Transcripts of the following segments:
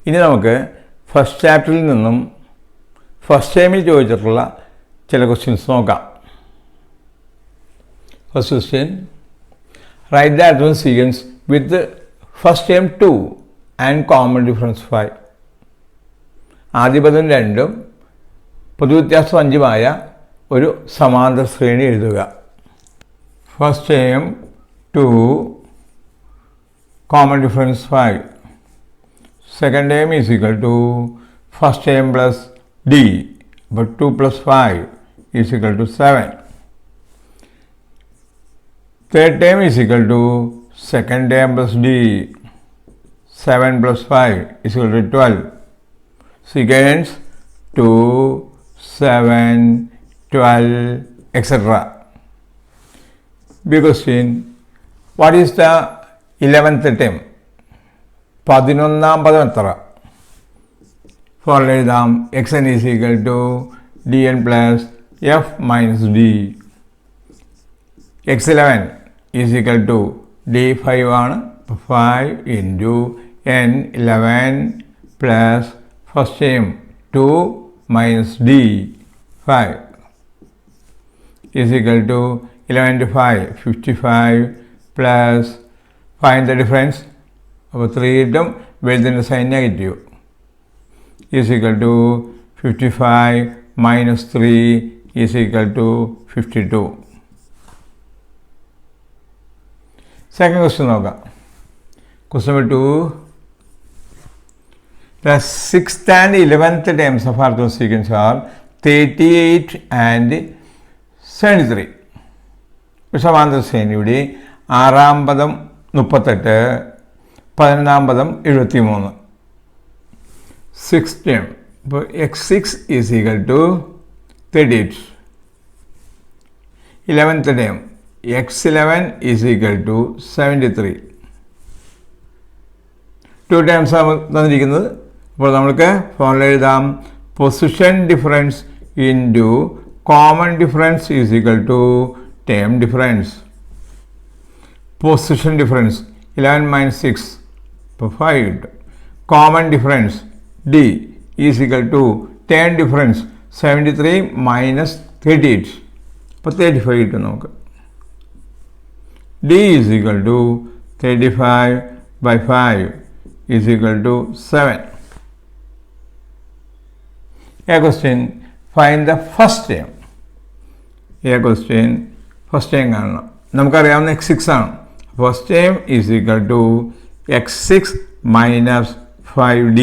ഇനി നമുക്ക് ഫസ്റ്റ് ചാപ്റ്ററിൽ നിന്നും ഫസ്റ്റ് ടൈമിൽ ചോദിച്ചിട്ടുള്ള ചില ക്വസ്റ്റ്യൻസ് നോക്കാം. First question, right the advance sequence with first time 2 and common difference 5. ആദ്യപദം 2 പൊതുവ്യത്യാസം 5മായ ഒരു സമാന്തര ശ്രേണി എഴുതുക. First time 2, common difference 5. Second term is equal to first term plus d, but 2 plus 5 is equal to 7. Third term is equal to second term plus d, 7 plus 5 is equal to 12. Sequence 2, 7, 12, etc. Big question, what is the 11th term? 11ാം പദം എത്ര? Formula എഴുതാം. xn is equal to dn plus f minus d. x11 is equal to d5 ആണ്. 5 into n 11 plus first term 2 minus d 5 is equal to 11 into 5 55 plus find the difference. അപ്പോൾ 3 കിട്ടും. വലുതിൻ്റെ sign negative is equal to 55 minus 3 is equal to 52. Second question നോക്കാം. Question number 2, the 6th and 11th terms of orthogonal sequence are 38 and 73. സമാന്തര ശ്രേണിയുടെ 6ാം പദം 38, 11ാം പദം 73. 6th term, അപ്പോൾ x6 is equal to 38. 11th term, x11 is equal to 73. 2 terms ആണ് തന്നിരിക്കുന്നത്. അപ്പോൾ നമുക്ക് ഫോർമുല എഴുതാം. Position difference into common difference is equal to term difference. Position difference 11 minus 6, അപ്പോൾ 5 കിട്ടും. Common difference d is equal to term difference 73 minus 38, അപ്പോൾ 35 കിട്ടും നമുക്ക്. d is equal to 35 by 5 is equal to 7. A question, find the first term. A question, first time കാണണം. നമുക്കറിയാവുന്ന x6 ആണ്. First time is equal to x6 minus 5d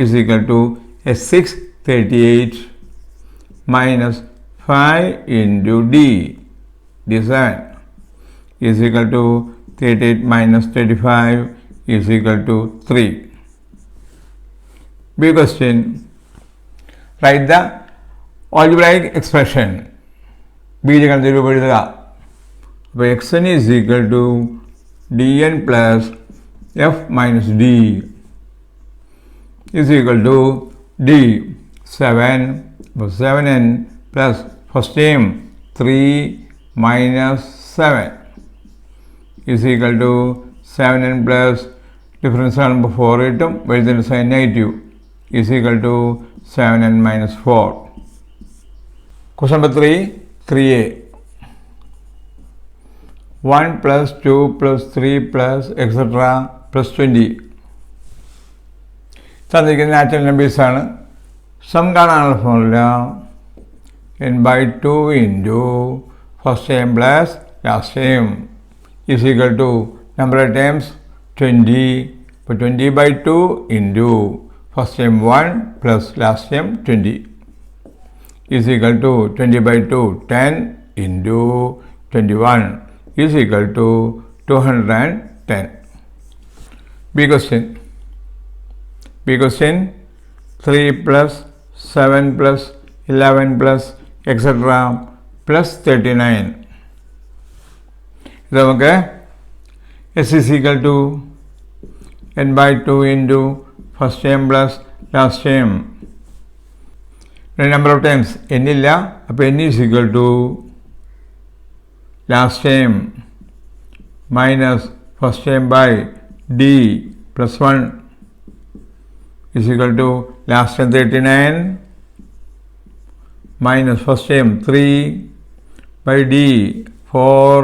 is equal to x6 38 minus 5 into d 7 is equal to 38 minus 35 is equal to 3. B question, right the algebraic expression. ബീജഗണിത രൂപം എഴുതുക. അപ്പോൾ xn is equal to dn plus f minus d is equal to d 7, അപ്പോൾ 7n plus first time 3 minus 7 is equal to 7n plus difference കാണുമ്പോൾ 4 കിട്ടും. വലുതിൻ്റെ sign negative is equal to 7n minus 4. Question number 3, 3a. 1 plus 2 plus 3 plus etc. plus 20. തന്നിരിക്കുന്ന natural നമ്പേഴ്സാണ്. Sum കാണാനുള്ള formula n/2 into first time plus last time is equal to number of times 20. ഇപ്പോൾ 20/2 into first time 1 plus last time 20 is equal to 20/2 10 into 21 is equal to 210. B question. 3 plus 7 plus 11 plus etc. plus 39. ഇത് നമുക്ക് s is equal to n/2 into first term plus last term. number of times n ഇല്ല, അപ്പോൾ n is equal to last term minus first term by d plus 1 is equal to last term 39 minus first term 3 by d 4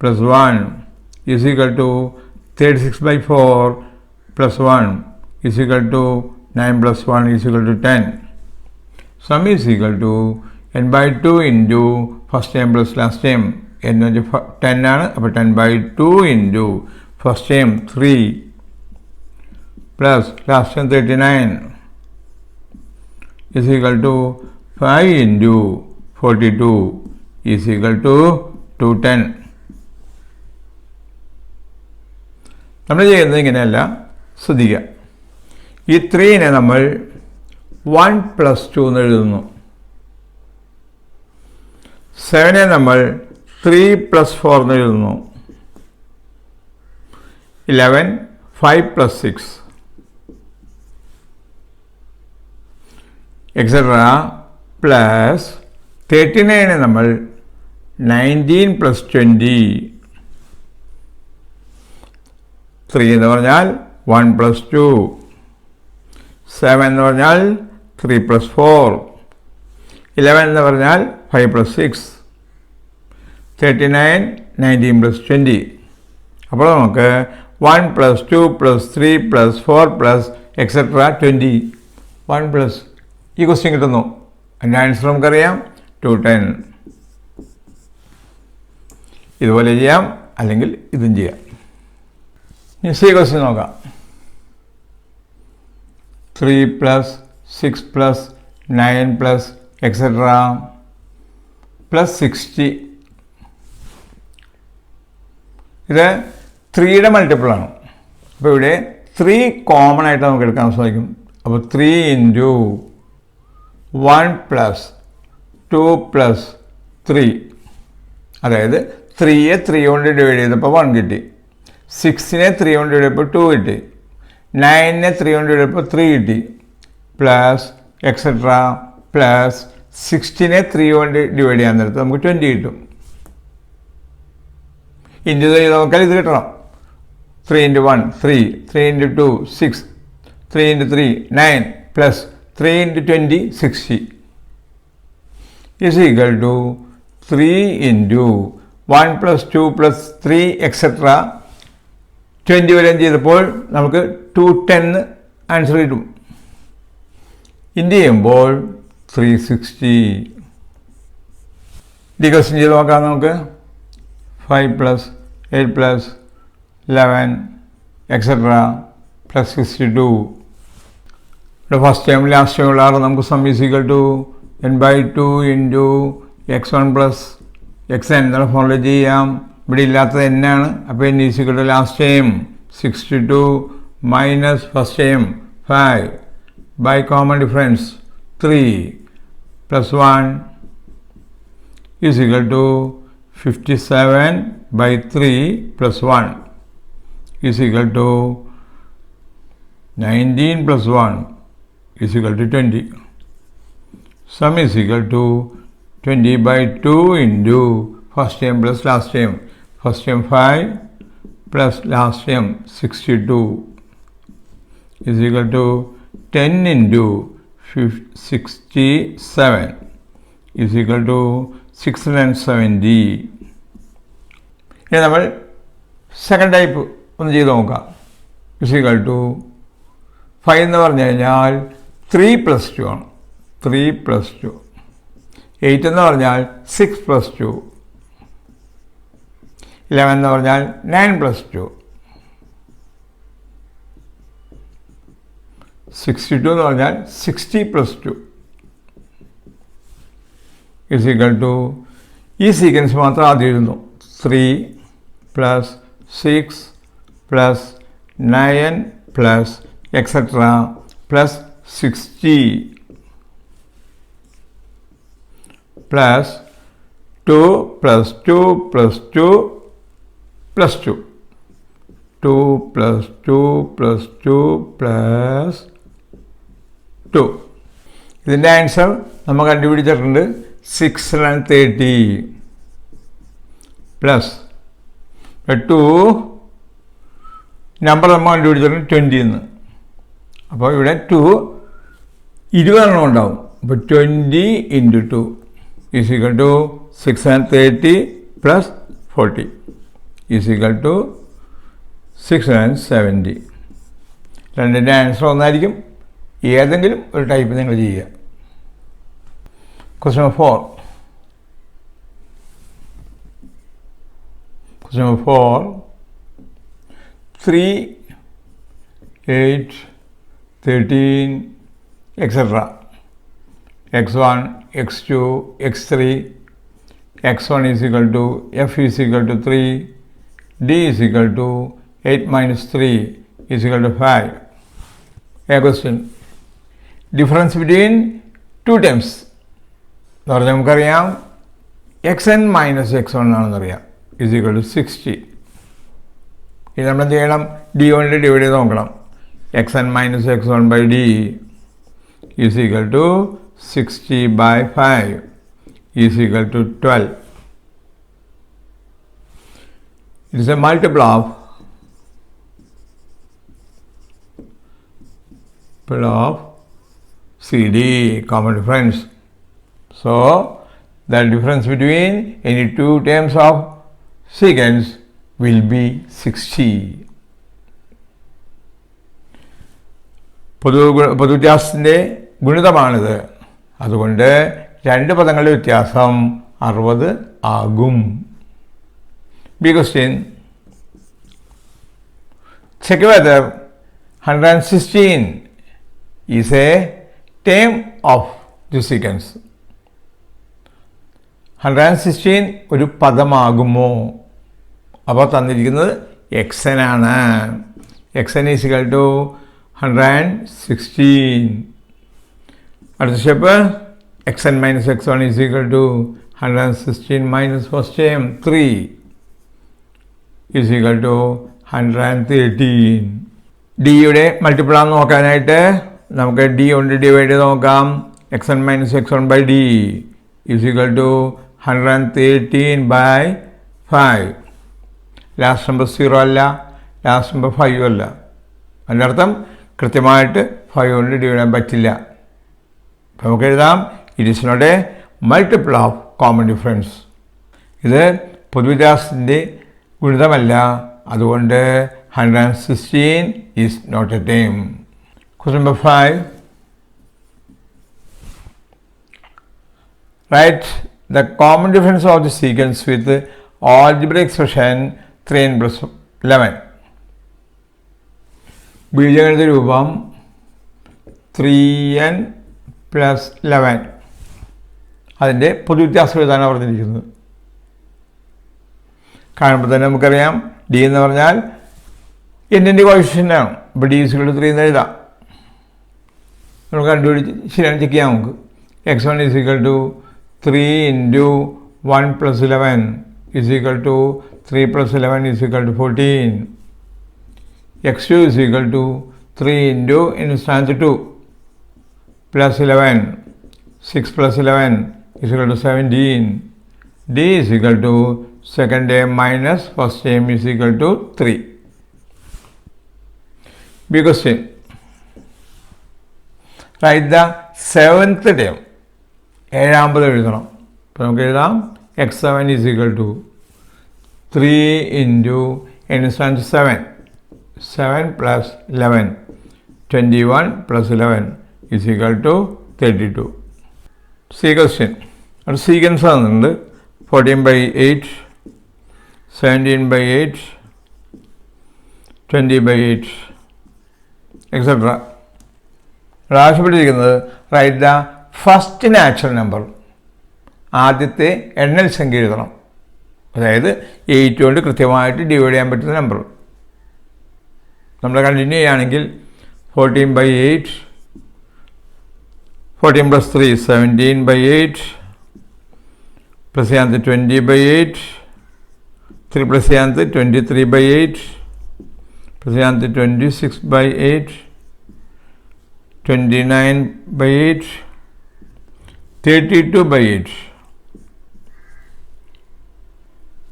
plus 1 is equal to 36 by 4 plus 1 is equal to 9 plus 1 is equal to 10. Sum is equal to n by 2 into first term plus last term. n 10 ആണ്. അപ്പോൾ 10 by 2 into first term 3 plus last term 39 is equal to 5 into 42 is equal to 210. നമ്മൾ ചെയ്യുന്നത് ഇങ്ങനെയല്ല, ശ്രദ്ധിക്കുക. ഈ 3നെ നമ്മൾ 1 plus 2 എന്ന് എഴുതുന്നു. 7നെ നമ്മൾ 3 plus 4 എന്ന് എഴുതുന്നു. 11 5 plus 6 etc. plus 39നെ നമ്മൾ 19 plus 20 3 എന്ന് പറഞ്ഞാൽ 1 plus 2 7 എന്ന് പറഞ്ഞാൽ 3 plus 4 11 എന്ന് പറഞ്ഞാൽ 5 plus 6 39 19 plus 20. അപ്പോൾ നമുക്ക് 1 plus 2 plus 3 plus 4 plus etc. 20 1 plus ഈ ക്വസ്റ്റ്യൻ കിട്ടുന്നു. അതിൻ്റെ ആൻസർ നമുക്കറിയാം 210. ഇതുപോലെ ചെയ്യാം, അല്ലെങ്കിൽ ഇതും ചെയ്യാം. ഇനി സി ക്വസ്റ്റ്യൻ നോക്കാം. 3 plus 6 plus 9 plus etc. plus 60. ഇത് 3യുടെ മൾട്ടിപ്പിളാണ്. അപ്പോൾ ഇവിടെ 3 കോമൺ ആയിട്ട് നമുക്ക് എടുക്കാൻ സാധിക്കും. അപ്പോൾ 3 into 1 plus 2 plus 3, അതായത് 3യെ 3 കൊണ്ട് ഡിവൈഡ് ചെയ്തപ്പോൾ 1 കിട്ടി, 6നെ 3 കൊണ്ട് ഡിവൈഡ് ചെയ്തപ്പോൾ 2 കിട്ടി, 9നെ 3 കൊണ്ട് ഡിവൈഡ് ചെയ്തപ്പോൾ 3 കിട്ടി, പ്ലസ് എക്സെട്ര പ്ലസ് 60നെ 3 കൊണ്ട് ഡിവൈഡ് ചെയ്യാൻ നേരത്ത് നമുക്ക് 20 കിട്ടും. ഇൻറ്റു ചെയ്ത് നോക്കിയാൽ ഇത് കിട്ടണം. 3 into 1 3, 3 into 2 6, 3 into 3 9 plus 3 into 20 60 is equal to 3 into 1 plus 2 plus 3 etc. 20 വരെ ചെയ്തപ്പോൾ നമുക്ക് 210 ആൻസർ കിട്ടും. ഇൻറ്റു ചെയ്യുമ്പോൾ 360. ഡി ക്വസ്റ്റ്യൻ ചെയ്ത് നോക്കാം നമുക്ക്. 5 plus 8 plus 11 etc. plus 62. ഇവിടെ ഫസ്റ്റ് ടൈം ലാസ്റ്റ് ടൈം ഉള്ള നമുക്ക് sum is equal to n by 2 into x1 plus xn എന്നുള്ള ഫോർമുല ചെയ്യാം. ഇവിടെ ഇല്ലാത്തത് n ആണ്. അപ്പോൾ n is equal to last time 62 minus first time 5 by common difference 3 plus 1 is equal to 57 by 3 plus 1 is equal to 19 plus 1 is equal to 20. Sum is equal to 20 by 2 into first term plus last term. First term 5 plus last term 62 is equal to 10 into 67 is equal to 670. ഇനി നമ്മൾ second type ഒന്ന് ചെയ്ത് നോക്കാം. Is equal to 5 എന്ന് പറഞ്ഞു കഴിഞ്ഞാൽ 3 plus 2 ആണ്. 3 plus 2. 8 എന്ന് പറഞ്ഞാൽ 6 plus 2. 11 എന്ന് പറഞ്ഞാൽ 9 plus 2. 62 എന്ന് പറഞ്ഞാൽ 60 plus 2 is equal to ഈ സീക്വൻസ് മാത്രം ആദ്യം എഴുതുന്നു. 3 plus 6 plus 9 plus etc. plus 60 plus 2 plus 2 plus 2 plus 2 2 plus 2 plus 2 plus 2. ഇതിൻ്റെ ആൻസർ നമ്മൾ കണ്ടുപിടിച്ചിട്ടുണ്ട് 630 പ്ലസ് 2 നമ്പർ നമ്മൾ കണ്ടുപിടിച്ചിട്ടുണ്ട് 20 എന്ന്. അപ്പോൾ ഇവിടെ 2 20 ഉണ്ടാവും. അപ്പോൾ 20 into 2 is equal to 630 plus 40 is equal to 670. രണ്ടിൻ്റെ ആൻസർ ഒന്നായിരിക്കും. ഏതെങ്കിലും ഒരു ടൈപ്പ് നിങ്ങൾ ചെയ്യുക. Question number 4. Question number 4. 3, 8, 13, etc. x1, x2, x3, x1 is equal to f is equal to 3, d is equal to 8 minus 3 is equal to 5. A question. Difference between two terms. എന്ന് പറഞ്ഞാൽ നമുക്കറിയാം xn minus x1 ആണെന്നറിയാം is equal to 60. ഇത് നമ്മൾ എന്ത് ചെയ്യണം? d കൊണ്ട് divide ചെയ്ത് നോക്കണം. xn minus x1 by d is equal to 60 by 5 is equal to 12. It is a multiple of CD, common difference. So, the difference between any two terms of sequence will be 60. പൊതുവ്യത്യാസത്തിൻ്റെ ഗുണിതമാണിത്. അതുകൊണ്ട് രണ്ട് പദങ്ങളുടെ വ്യത്യാസം 60 ആകും. B question. Check whether 116 is a term of the sequence. 116 ഒരു പദമാകുമോ? അപ്പോൾ തന്നിരിക്കുന്നത് xn ആണ്. xn is equal to 116. അടുത്ത step xn minus x1 is equal to 116 minus first term 3 is equal to 113. ഡിയുടെ മൾട്ടിപ്പിൾ ആണെന്ന് നോക്കാനായിട്ട് നമുക്ക് ഡി കൊണ്ട് ഡിവൈഡ് ചെയ്ത് നോക്കാം. xn minus x1 by d is equal to 113 by 5. Last number 0 അല്ല, last number 5 അല്ല. അതിൻ്റെ അർത്ഥം കൃത്യമായിട്ട് 5 കൊണ്ട് ഡിവൈഡ് ചെയ്യാൻ പറ്റില്ല. അപ്പോൾ നമുക്ക് എഴുതാം it is not a multiple of common difference. ഇത് പൊതുവ്യത്യാസത്തിൻ്റെ ഗുണിതമല്ല. അതുകൊണ്ട് 116 is not a term. Question number 5. Write the common difference of the sequence with algebraic expression 3n plus 11. ബീജഗണിത രൂപം 3n plus 11. അതിൻ്റെ പൊതുവ്യത്യാസം എഴുതാനാണ് പറഞ്ഞിരിക്കുന്നത്. കാണുമ്പോൾ തന്നെ നമുക്കറിയാം ഡി എന്ന് പറഞ്ഞാൽ എന്നിൻ്റെ കോഫിഷ്യൻ്റാണ്. ഇപ്പോൾ ഡി ഈസ് ഈക്വൽ ടു 3 എന്ന് എഴുതാം. നമുക്ക് കണ്ടുപിടിച്ച് ശരിയാണ് ചെക്ക് ചെയ്യാം. നമുക്ക് x1 is equal to 3 into 1 plus 11 is equal to 3 plus 11 is equal to 14. x2 is equal to 3 into stand 2 plus 11, 6 plus 11 is equal to 17. d is equal to second term minus first term is equal to 3. B question. Write the seventh term. ഏഴാമത് എഴുതണം. അപ്പോൾ നമുക്ക് എഴുതാം x7 is equal to 3 into n stands 7. 7 plus 11. 21 plus 11 is equal to 32. C question. ഒരു sequence ആണെന്നുണ്ട്. 14 by 8, 17 by 8, 20 by 8, etc. ആവശ്യപ്പെട്ടിരിക്കുന്നത് write the first natural number. ആദ്യത്തെ എണ്ണൽ സംഖ്യ എഴുതണം. അതായത് 8 കൊണ്ട് കൃത്യമായിട്ട് ഡിവൈഡ് ചെയ്യാൻ പറ്റുന്ന നമ്പർ. നമ്മൾ കണ്ടിന്യൂ ചെയ്യുകയാണെങ്കിൽ 14 by 8, 14 plus 3, 17 by 8, plus 20 by 8, 3 plus 23 by 8, plus 26 by 8, 29 by 8, 32 by 8.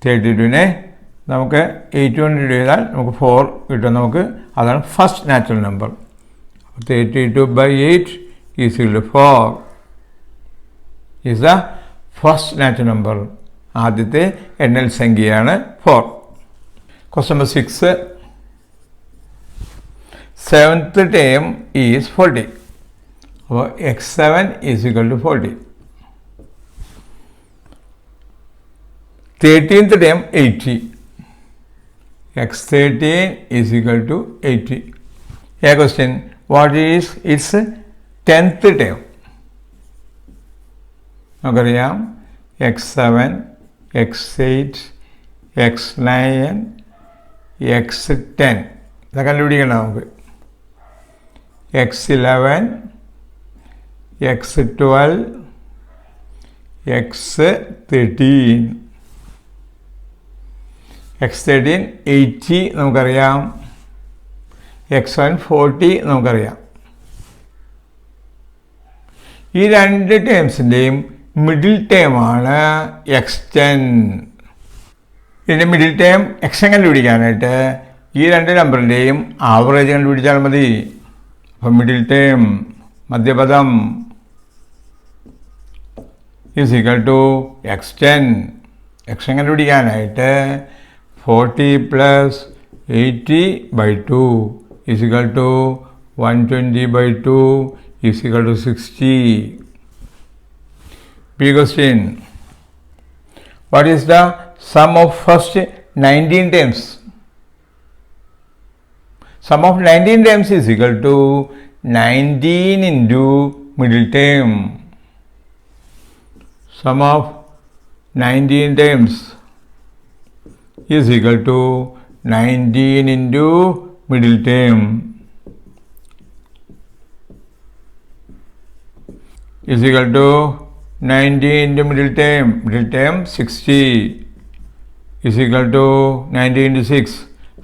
32നെ നമുക്ക് 8 കൊണ്ട് ചെയ്താൽ നമുക്ക് 4 കിട്ടും. നമുക്ക് അതാണ് first natural number. 32 by 8 is equal to 4 is the first natural number. ആദ്യത്തെ എണ്ണൽ സംഖ്യയാണ് 4. Question number 6. Seventh term is 40. അപ്പോൾ x7 is equal to 40. 13th term 80. x13 is equal to 80. A question, what is its 10th term? നമുക്കറിയാം x7, x8, x9, x10 ഇതൊക്കെ കണ്ടുപിടിക്കണം നമുക്ക്. x11, x12, x13. x13 80 നമുക്കറിയാം, x1 40 നമുക്കറിയാം. ഈ രണ്ട് ടേംസിൻ്റെയും middle ടേമാണ് x10. ഇതിൻ്റെ മിഡിൽ ടേം x കണ്ടുപിടിക്കാനായിട്ട് ഈ രണ്ട് നമ്പറിൻ്റെയും ആവറേജ് കണ്ടുപിടിച്ചാൽ മതി. അപ്പം മിഡിൽ ടേം മധ്യപദം is equal to x10. x കണ്ടുപിടിക്കാനായിട്ട് 40 plus 80 by 2 is equal to 120 by 2 is equal to 60. B question. What is the sum of first 19 terms? Sum of 19 terms is equal to 19 into middle term. Sum of 19 terms is equal to 19 into middle term is equal to 19 into middle term 60 is equal to 90 into 6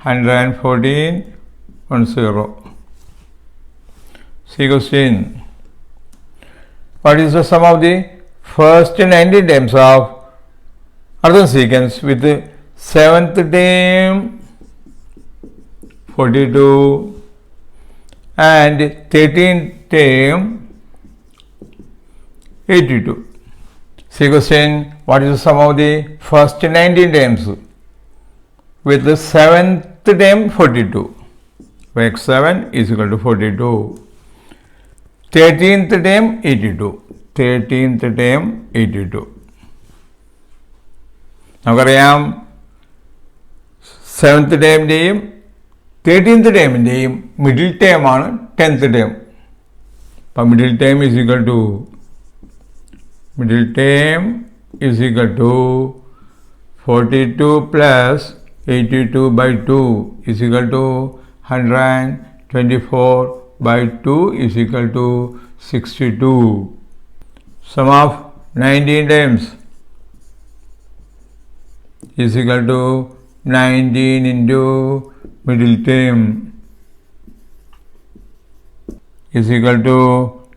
114 10. C question. What is the sum of the first 19 terms of Arthan sequence with the 7th term 42 and 13th term 82. See question, what is the sum of the first 19 terms with the 7th term 42? x7 is equal to 42. 13th term 82. 13th term 82. നമുക്കറിയാം 7th ടേമിൻ്റെയും 13th ടേമിൻ്റെയും middle ടേമാണ് 10th term. അപ്പം middle term is equal to middle term is equal to 42 plus 82 by 2 is equal to 124 by 2 is equal to 62. Sum of 19 terms is equal to 19 into middle term is equal to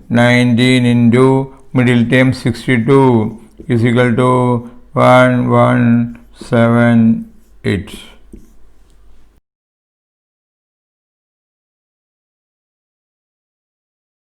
19 into middle term 62 is equal to 1178.